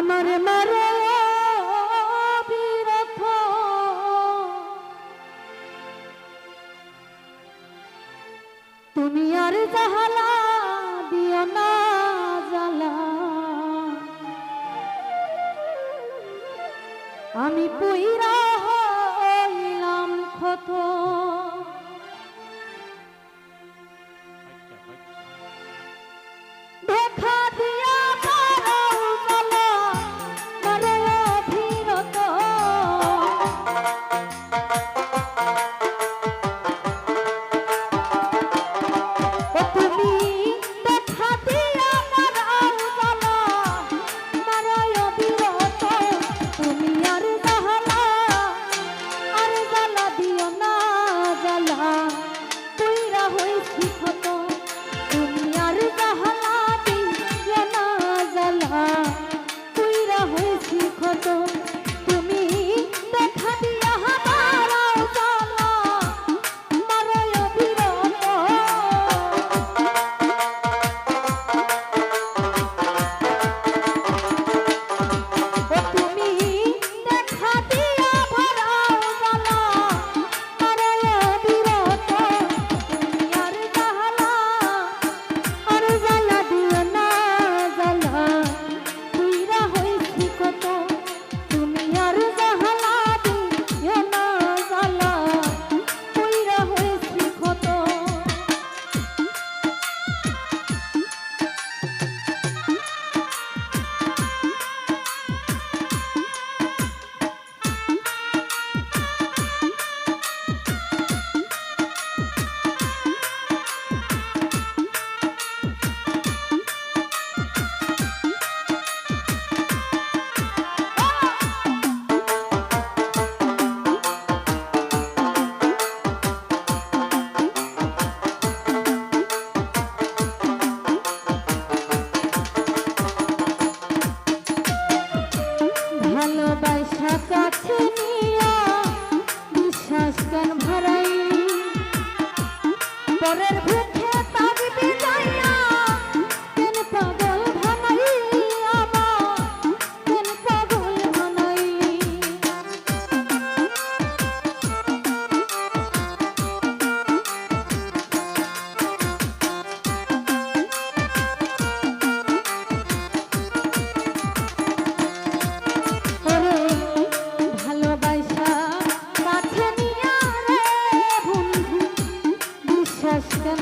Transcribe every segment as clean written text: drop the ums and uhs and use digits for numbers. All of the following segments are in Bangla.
আমার মারে বিরথ তুমি আর জাহালা দিও না জ্বালা আমি পুইরা হইলাম ক্ষত দেখা দিয়া মারাও জ্বালা মারাও বিরত ও তুমি দেখা দিয়া মারাও জ্বালা মারাও বিরত তুমি আর জাহালা আর জ্বালা দিও না জ্বালা পুইরা হইছি ক্ষত তুমি আর জাহালা দিও না জ্বালা পুইরা হইছি ক্ষত তুমি দেখা দিয়া মারাও জ্বালা মারাও বিরত ও তুমি দেখা দিয়া ভরাও জ্বালা মারাও বিরত তুমি আর জাহালা আর জ্বালা দিও না জ্বালা পুইরা হইছি কত তুমি আর জাহালা দিও না জ্বালা পুইরা হইছি কত ভালোবাসা কাছে নিয়া বিশ্বাস কেন ভরাই পরের ভুখে তাবিবে যাইয়া কেন পাগল ভানাই আমার কেন পাগল ভানাই ওরে ভালোবাসা কাছে নিয়া রে বন্ধু বিশ্বাস কেন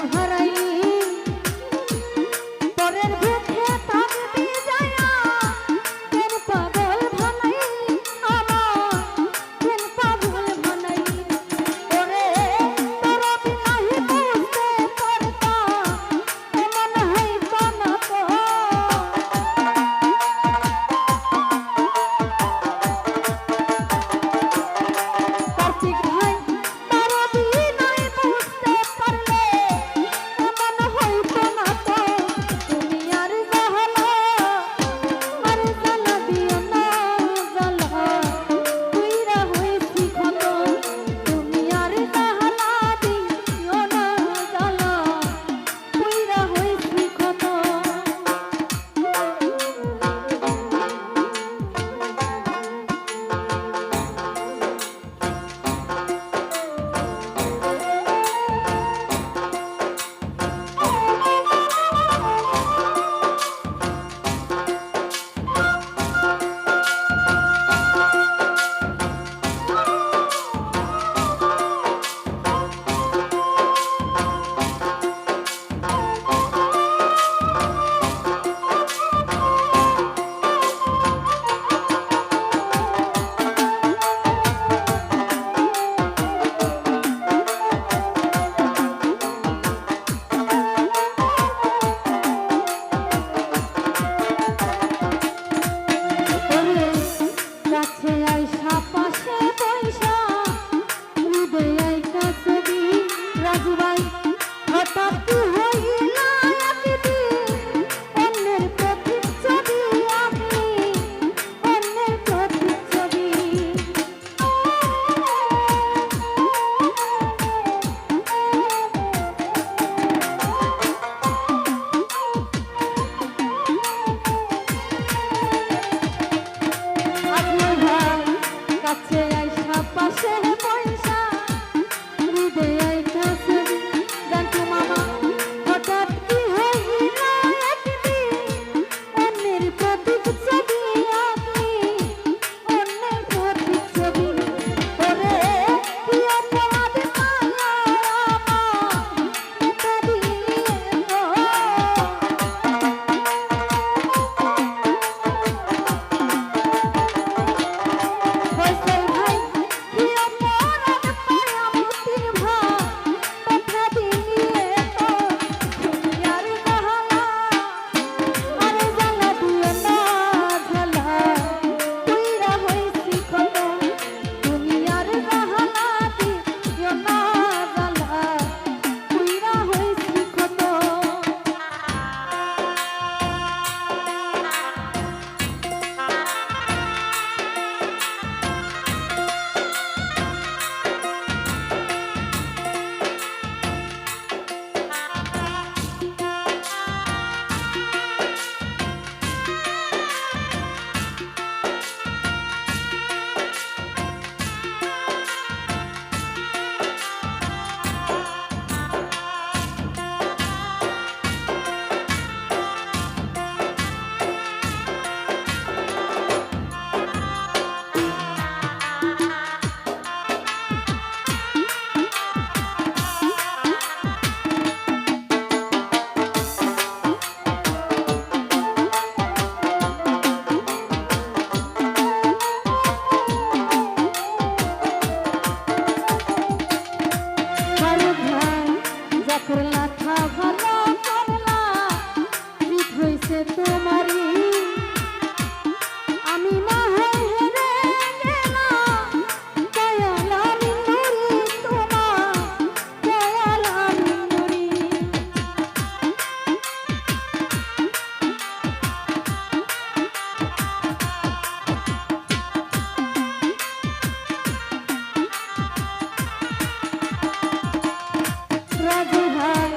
রাজু ভাই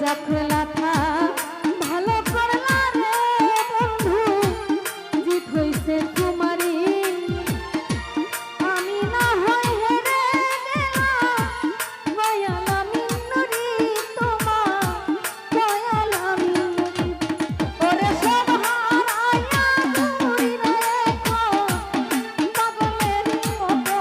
জাফলা থা ভালো করলা রে বন্ধু জিত হইছে তোমারই আমি না হয় হেরে গেলাম দয়াল আমি নুরি তোমার দয়াল আমি নুরি ওরে সব হারাইয়া ঘুরি রে পাগলের মতো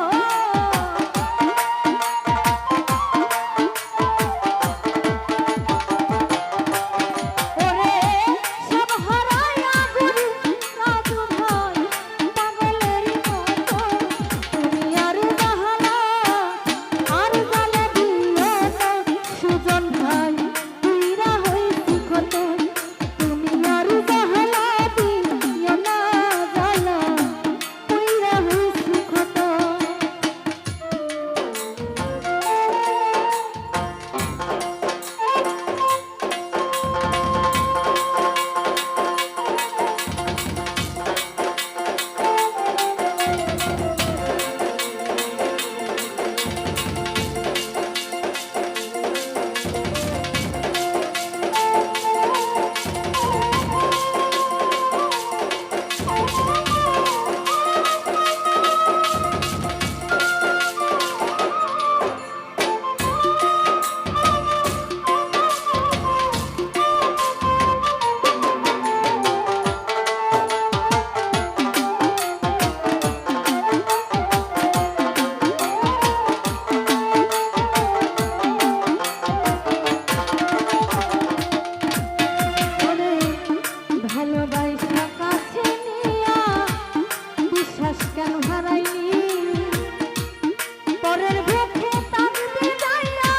ভালোবাসা কাছে নিয়া বিশ্বাস কেন হারাইনি পরের বুকে টানতে যাইয়া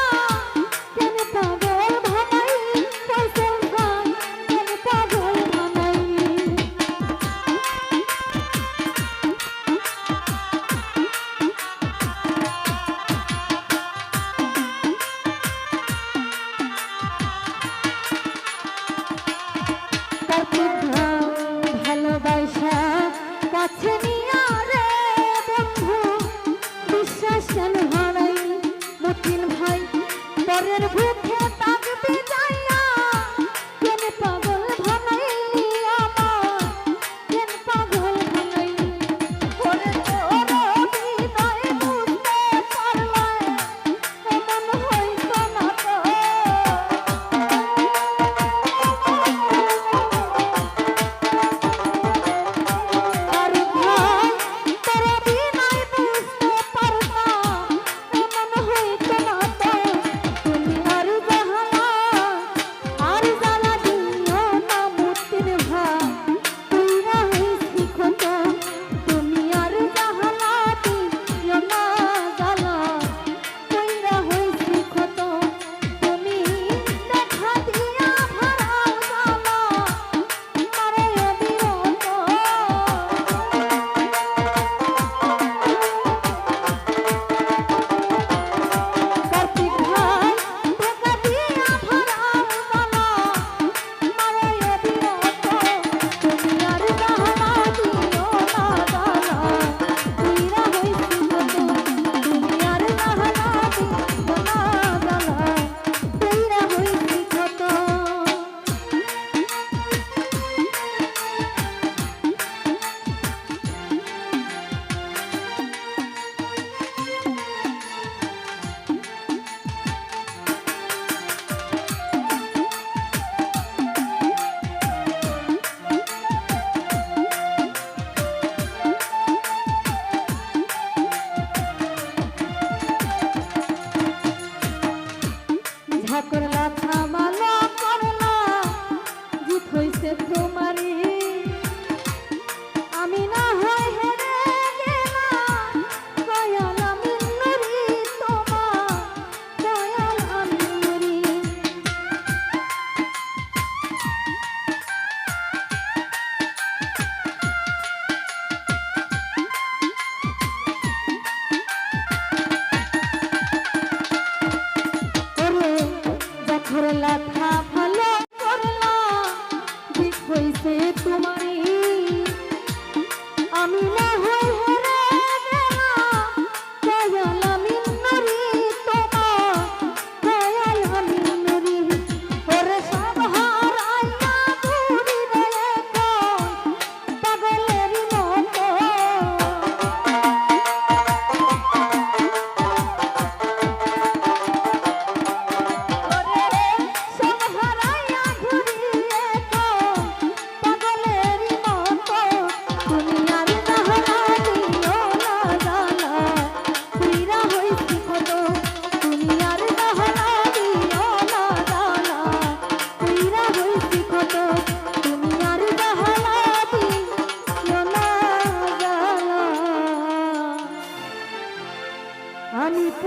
কেন পাগল ভানাইনি ফসল ভাই কেন পাগল ভানাইনি ভালোবাসা কাছে নিয়া রে বন্ধু বিশ্বাস কেন হারাই মতিন ভাই পরের ভুখে তাকবে যাইয়া কেন পাগল ভানাইলি আমার কেন পাগল ভানাইলি ওরে তোর হৃদয় বুঝতে পারলে এমন হইতো না তো তুমি আর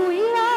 ভুইলা